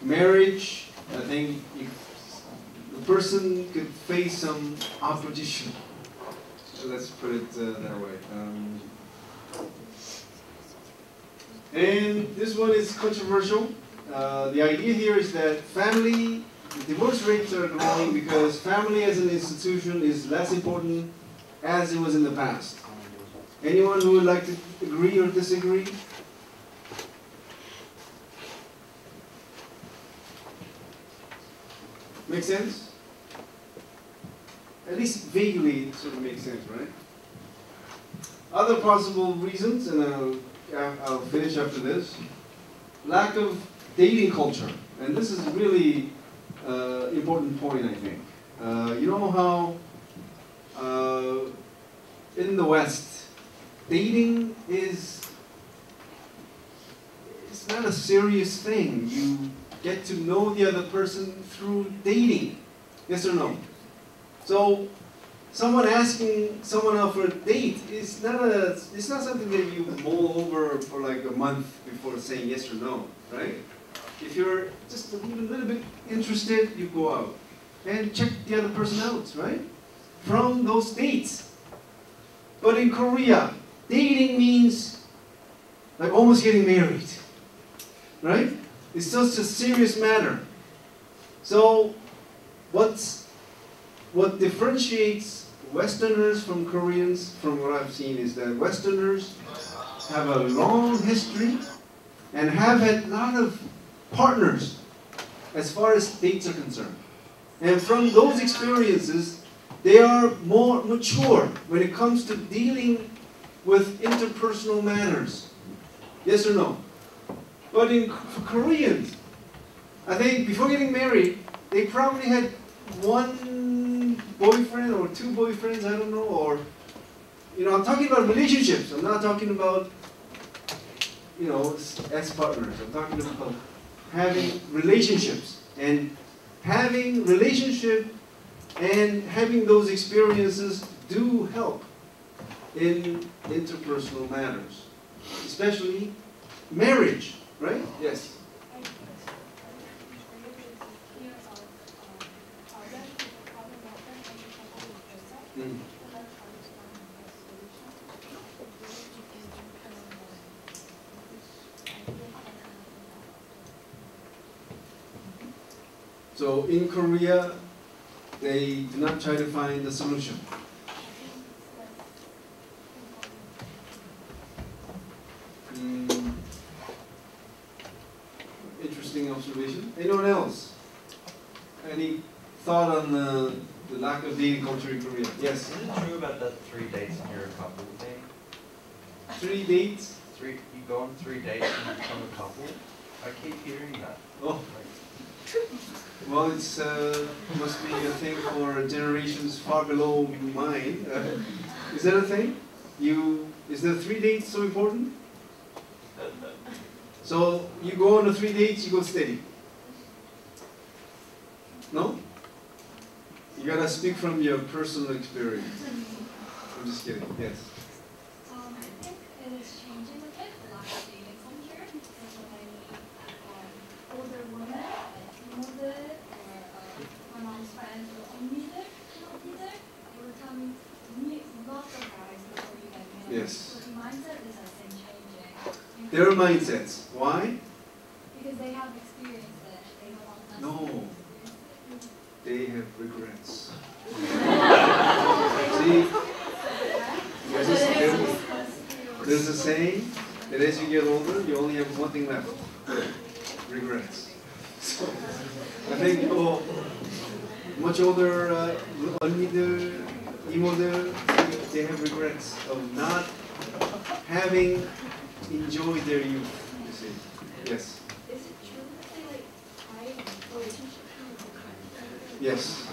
S1: marriage, I think the person could face some opposition. So let's put it that way. And this one is controversial. The idea here is that divorce rates are growing because family as an institution is less important as it was in the past. Anyone who would like to agree or disagree? Make sense? At least vaguely it sort of makes sense, right? Other possible reasons, and I'll finish after this. Lack of dating culture. And this is a really important point, I think. You know how in the West, dating it's not a serious thing. You get to know the other person through dating. Yes or no? So someone asking someone out for a date is it's not something that you mull over for like a month before saying yes or no, right? If you're just even a little bit interested, you go out and check the other person out, right? From those dates. But in Korea, dating means like almost getting married, right? It's such a serious matter. So what differentiates Westerners from Koreans, from what I've seen, is that Westerners have a long history and have had a lot of partners as far as dates are concerned. And from those experiences, they are more mature when it comes to dealing with interpersonal matters. Yes or no? But for Koreans, I think before getting married, they probably had one boyfriend or two boyfriends, I don't know, or, you know, I'm talking about relationships. I'm not talking about, you know, ex-partners. I'm talking about having relationships. And having relationship and having those experiences do help in interpersonal matters, especially marriage, right? Yes. Mm. So in Korea, they do not try to find a solution. Interesting observation. Anyone else? Any thought on the lack of dating culture in Korea? Yes?
S4: Is it true about that 3 dates and you're a couple thing?
S1: 3 dates?
S4: You go on 3 dates and you become a couple? I keep hearing that.
S1: Oh. Well, it's must be a thing for generations far below mine. Is that a thing? Is the 3 dates so important? So you go on the 3 dates, you go steady. No? You gotta speak from your personal experience. I'm just kidding. Yes.
S2: I think it is changing a bit, the lack of dating culture. There's so many older women, like teenager, or my mom's friends, or 언니들, they would tell me, lots of guys before you get married.
S1: Yes.
S2: So the mindset is, I think, changing.
S1: Their mindsets. Why?
S2: Because they have experience that they don't want us
S1: No.
S2: to experience.
S1: They have regrets. See, there's a saying, that as you get older, you only have one thing left: regrets. So I think much older 언니들, 이모들, they have regrets of not having enjoyed their youth. You see? Yes.
S2: Is it true that they like hide relationships?
S1: Yes.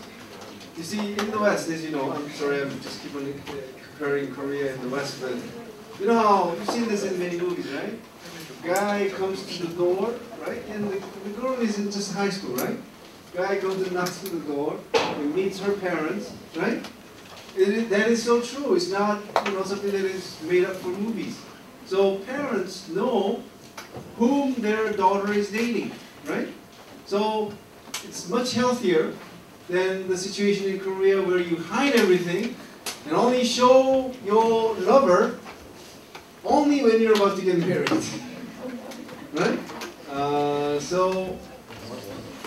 S1: You see, in the West, as you know, I'm sorry, I'm just keep on comparing Korea and the West, but you know how you've seen this in many movies, right? Guy comes to the door, right, and the girl is in just high school, right? Guy comes and knocks to the door, and meets her parents, right? That is so true. It's not, you know, something that is made up for movies. So parents know whom their daughter is dating, right? So it's much healthier than the situation in Korea where you hide everything and only show your lover only when you're about to get married, right? So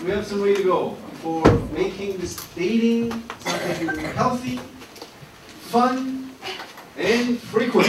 S1: we have some way to go for making this dating something healthy, fun, and frequent.